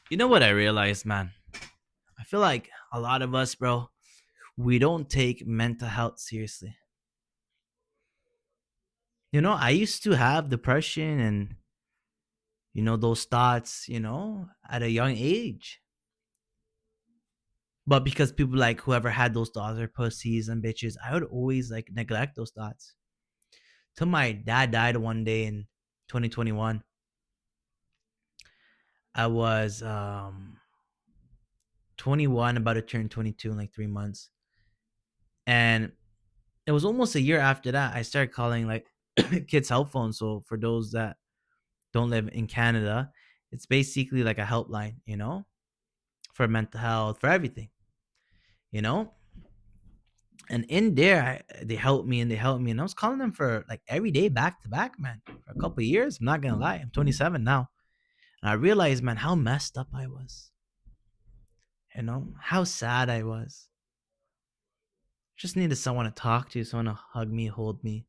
You know what I realized, man? I feel like a lot of us, bro, we don't take mental health seriously. I used to have depression and, those thoughts, at a young age. But because people like whoever had those thoughts are pussies and bitches, I would always like neglect those thoughts. Till my dad died one day in 2021. I was 21, about to turn 22 in like 3 months. And it was almost a year after that I started calling like kids help phone. So for those that don't live in Canada, it's basically like a helpline, for mental health, for everything, you know. And in there, they helped me and they helped me, and I was calling them for like every day, back to back, man, for a couple of years. I'm not gonna lie, I'm 27 now, and I realized, man, how messed up I was. How sad I was. Just needed someone to talk to, someone to hug me, hold me,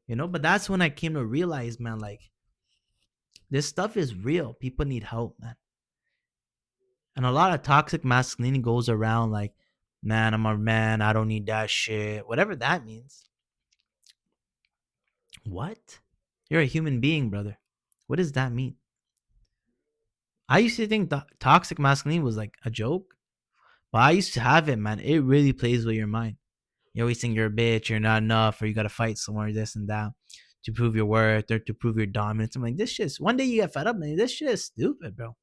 But that's when I came to realize, man, like this stuff is real. People need help, man. And a lot of toxic masculinity goes around like, man, I'm a man. I don't need that shit. Whatever that means. What? You're a human being, brother. What does that mean? I used to think toxic masculinity was like a joke, but I used to have it, man. It really plays with your mind. You always think you're a bitch, you're not enough, or you got to fight somewhere, this and that, to prove your worth or to prove your dominance. I'm like, this shit's, one day you get fed up, man. This shit is stupid, bro.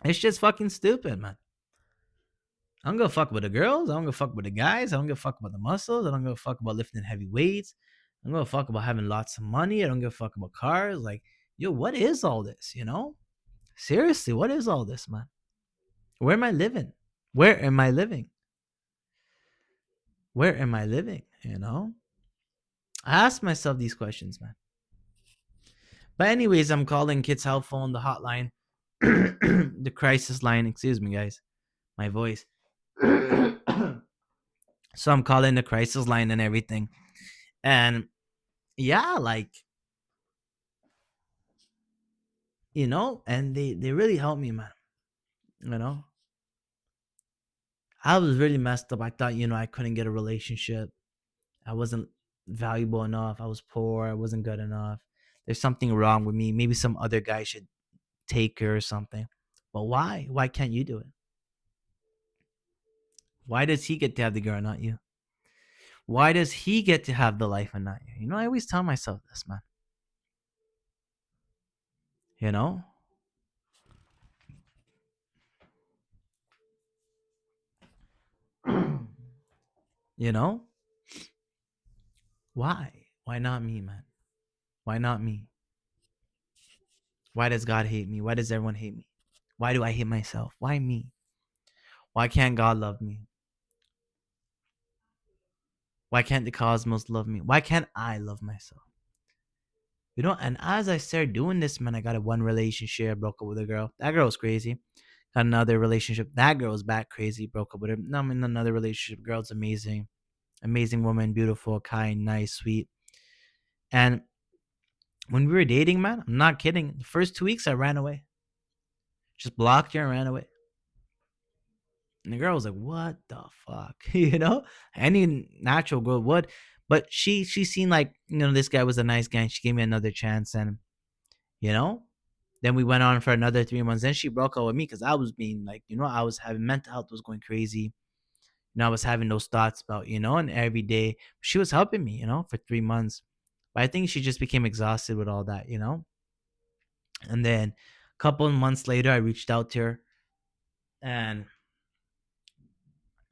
It's just fucking stupid, man. I don't give a fuck about the girls. I don't give a fuck about the guys. I don't give a fuck about the muscles. I don't give a fuck about lifting heavy weights. I don't give a fuck about having lots of money. I don't give a fuck about cars. Like, yo, what is all this, Seriously, what is all this, man? Where am I living? Where am I living? Where am I living? I ask myself these questions, man. But anyways, I'm calling Kids Help Phone, the hotline, the crisis line. Excuse me, guys, my voice. So I'm calling the crisis line and everything, and yeah, like and they really helped me, man. You know, I was really messed up. I thought I couldn't get a relationship. I wasn't valuable enough. I was poor. I wasn't good enough. There's something wrong with me. Maybe some other guy should take her or something. But why? Why can't you do it? Why does he get to have the girl, not you? Why does he get to have the life and not you? I always tell myself this, man. You know? you know? Why? Why not me, man? Why not me? Why does God hate me? Why does everyone hate me? Why do I hate myself? Why me? Why can't God love me? Why can't the cosmos love me? Why can't I love myself? And as I started doing this, man, I got a one relationship, broke up with a girl. That girl was crazy. Got another relationship. That girl was back crazy, broke up with her. Now I'm in another relationship. Girl's amazing. Amazing woman, beautiful, kind, nice, sweet. And when we were dating, man, I'm not kidding. The first 2 weeks I ran away. Just blocked her and ran away. And the girl was like, "What the fuck?" Any natural girl would. But she seen like this guy was a nice guy. And she gave me another chance, and you know, then we went on for another 3 months. Then she broke up with me because I was being like, I was having mental health was going crazy. I was having those thoughts about and every day she was helping me, for 3 months. But I think she just became exhausted with all that. And then a couple of months later, I reached out to her, and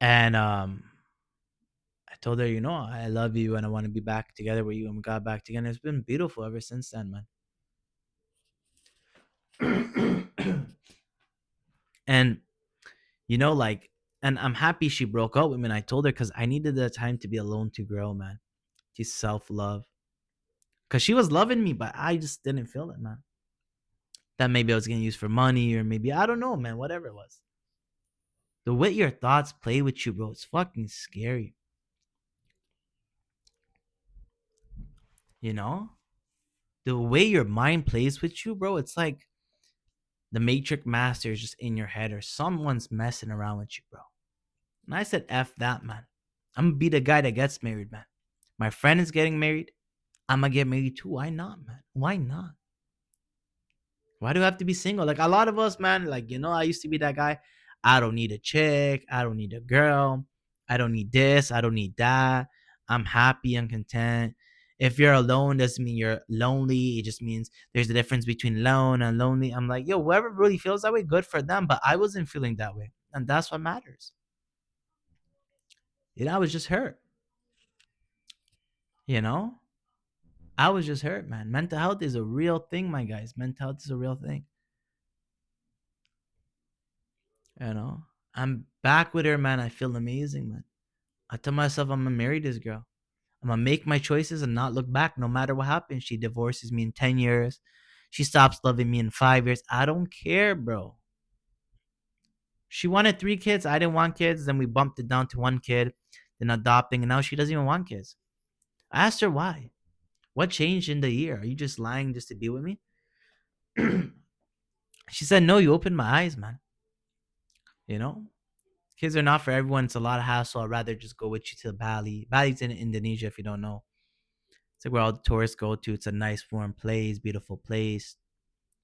and I told her, I love you and I want to be back together with you. And we got back together. It's been beautiful ever since then, man. and, like, and I'm happy she broke up with me. And I told her because I needed the time to be alone to grow, man, to self love. Because she was loving me, but I just didn't feel it, man. That maybe I was getting used for money or maybe, I don't know, man, whatever it was. The way your thoughts play with you, bro, it's fucking scary, you know? The way your mind plays with you, bro, it's like The Matrix Master is just in your head, or someone's messing around with you, bro. And I said, F that, man. I'm gonna be the guy that gets married, man. My friend is getting married. I'm gonna get married too. Why not, man? Why not? Why do I have to be single? Like a lot of us, man, like, I used to be that guy. I don't need a chick. I don't need a girl. I don't need this. I don't need that. I'm happy and content. If you're alone, doesn't mean you're lonely. It just means there's a difference between alone and lonely. I'm like, yo, whoever really feels that way, good for them. But I wasn't feeling that way. And that's what matters. I was just hurt. You know? I was just hurt, man. Mental health is a real thing, my guys. Mental health is a real thing. You know, I'm back with her, man. I feel amazing, man. I tell myself I'm gonna marry this girl. I'm gonna make my choices and not look back no matter what happens. She divorces me in 10 years. She stops loving me in 5 years. I don't care, bro. She wanted 3 kids. I didn't want kids. Then we bumped it down to 1 kid, then adopting, and now she doesn't even want kids. I asked her why. What changed in the year? Are you just lying just to be with me? She said, no, you opened my eyes, man. You know? Kids are not for everyone. It's a lot of hassle. I'd rather just go with you to Bali. Bali's in Indonesia, if you don't know. It's like where all the tourists go to. It's a nice, warm place, beautiful place,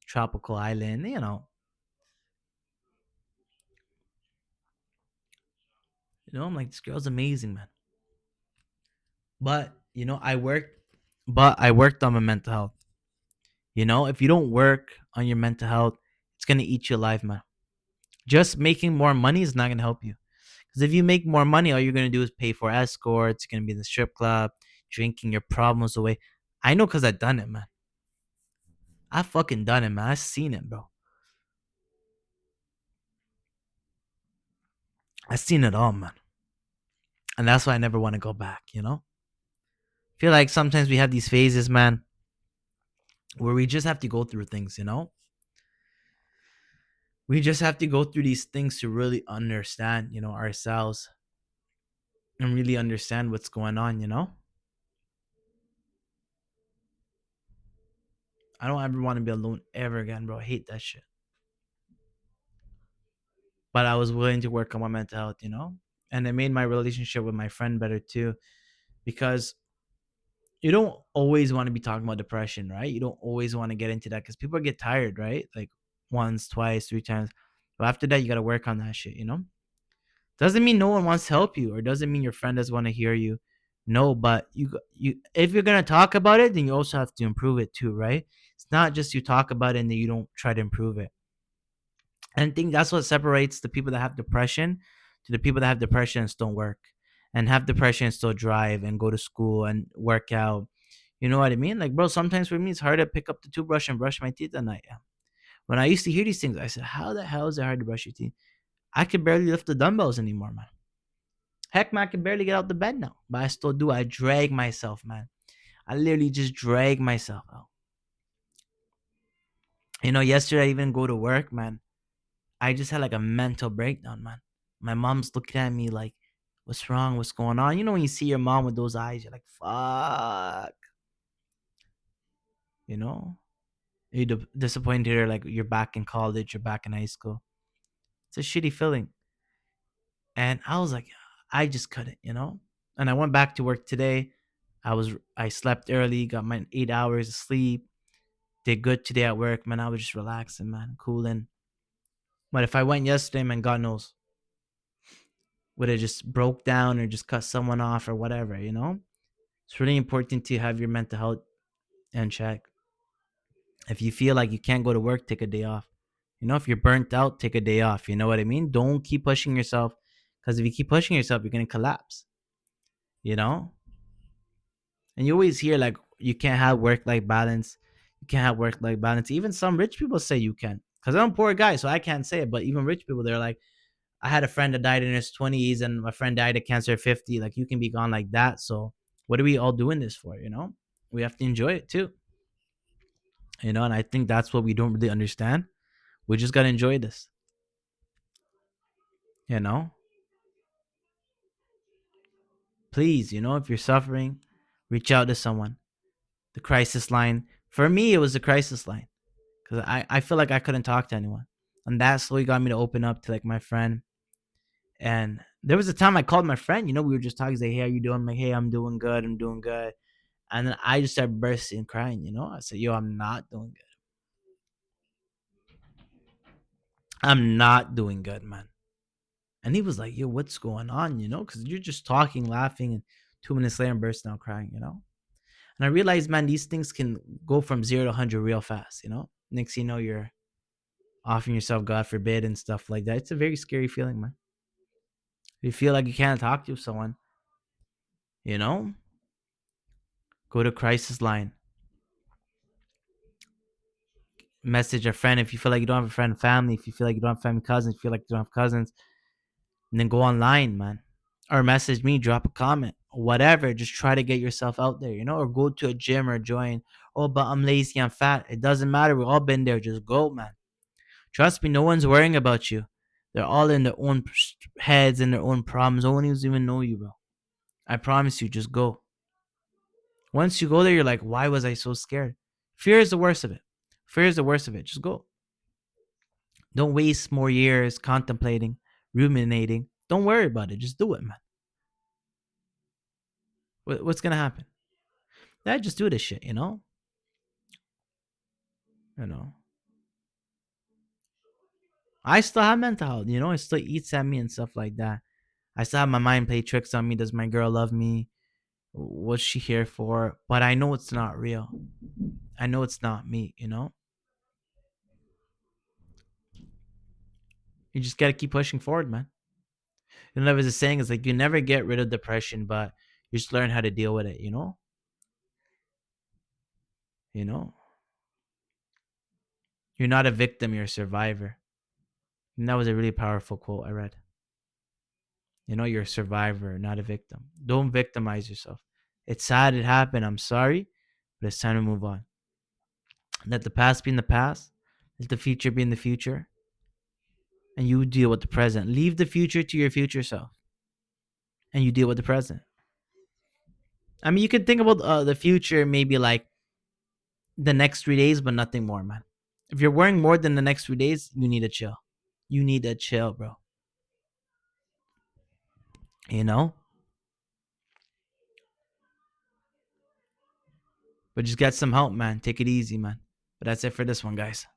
tropical island. I'm like, this girl's amazing, man. But I worked on my mental health. If you don't work on your mental health, it's gonna eat your life, man. Just making more money is not gonna help you. Because if you make more money, all you're gonna do is pay for escorts. You're gonna be in the strip club, drinking your problems away. I know because I've done it, man. I fucking done it, man. I seen it, bro. I seen it all, man. And that's why I never want to go back. Feel like sometimes we have these phases, man, where we just have to go through things. We just have to go through these things to really understand ourselves and really understand what's going on. I don't ever want to be alone ever again, bro. I hate that shit. But I was willing to work on my mental health. And it made my relationship with my friend better too. Because you don't always want to be talking about depression, right? You don't always want to get into that because people get tired, right? Like once, twice, 3 times. But after that, you got to work on that shit. Doesn't mean no one wants to help you, or doesn't mean your friend doesn't want to hear you. No, but you if you're gonna talk about it, then you also have to improve it too, right? It's not just you talk about it and then you don't try to improve it. And I think that's what separates the people that have depression to the people that have depression and still work, and have depression and still drive and go to school and work out. You know what I mean? Like, bro, sometimes for me it's hard to pick up the toothbrush and brush my teeth at night. Yeah. When I used to hear these things, I said, "How the hell is it hard to brush your teeth?" I could barely lift the dumbbells anymore, man. Heck, man, I can barely get out the bed now, but I still do. I drag myself, man. I literally just drag myself out. Yesterday I even go to work, man. I just had like a mental breakdown, man. My mom's looking at me like, "What's wrong? What's going on?" When you see your mom with those eyes, you're like, "Fuck," you know. You're disappointed her, like you're back in college, you're back in high school. It's a shitty feeling, and I was like, I just couldn't. And I went back to work today. I slept early, got my 8 hours of sleep, did good today at work, man. I was just relaxing, man, cooling. But if I went yesterday, man, God knows, would have just broke down or just cut someone off or whatever. It's really important to have your mental health in check. If you feel like you can't go to work, take a day off. If you're burnt out, take a day off. You know what I mean? Don't keep pushing yourself, because if you keep pushing yourself, you're gonna collapse. You know? And you always hear like you can't have work life balance. You can't have work life balance. Even some rich people say you can. Because I'm a poor guy, so I can't say it. But even rich people, they're like, I had a friend that died in his 20s and my friend died of cancer at 50. Like, you can be gone like that. So what are we all doing this for? We have to enjoy it too. And I think that's what we don't really understand. We just gotta enjoy this. You know? Please, if you're suffering, reach out to someone. The crisis line. For me, it was the crisis line. because I feel like I couldn't talk to anyone, and that slowly got me to open up to like my friend. And there was a time I called my friend. We were just talking. He's like, "Hey, how you doing?" I'm like, "Hey, I'm doing good. I'm doing good." And then I just started bursting crying. I said, "Yo, I'm not doing good. I'm not doing good, man." And he was like, "Yo, what's going on?" Because you're just talking, laughing, and 2 minutes later, I'm bursting out crying. And I realized, man, these things can go from 0 to 100 real fast. Next thing you know, you're offering yourself, God forbid, and stuff like that. It's a very scary feeling, man. You feel like you can't talk to someone, you know? Go to crisis line. Message a friend if you feel like you don't have a friend, family. If you feel like you don't have family, cousins, if you feel like you don't have cousins, and then go online, man. Or message me, drop a comment, whatever. Just try to get yourself out there, or go to a gym or join. Oh, but I'm lazy, I'm fat. It doesn't matter. We've all been there. Just go, man. Trust me, no one's worrying about you. They're all in their own heads and their own problems. No one even know you, bro. I promise you, just go. Once you go there, you're like, why was I so scared? Fear is the worst of it. Fear is the worst of it. Just go. Don't waste more years contemplating, ruminating. Don't worry about it. Just do it, man. What's gonna happen? Yeah, just do this shit. You know. I still have mental health. It still eats at me and stuff like that. I still have my mind play tricks on me. Does my girl love me? What's she here for? But I know it's not real. I know it's not me. You just gotta keep pushing forward, man. There's a saying, it's like you never get rid of depression, but you just learn how to deal with it. You know, you're not a victim, you're a survivor. And that was a really powerful quote I read. You're a survivor, not a victim. Don't victimize yourself. It's sad it happened. I'm sorry, but it's time to move on. Let the past be in the past. Let the future be in the future. And you deal with the present. Leave the future to your future self. And you deal with the present. I mean, you can think about the future, maybe like the next 3 days, but nothing more, man. If you're worrying more than the next 3 days, you need to chill. You need to chill, bro. You know? But just get some help, man. Take it easy, man. But that's it for this one, guys.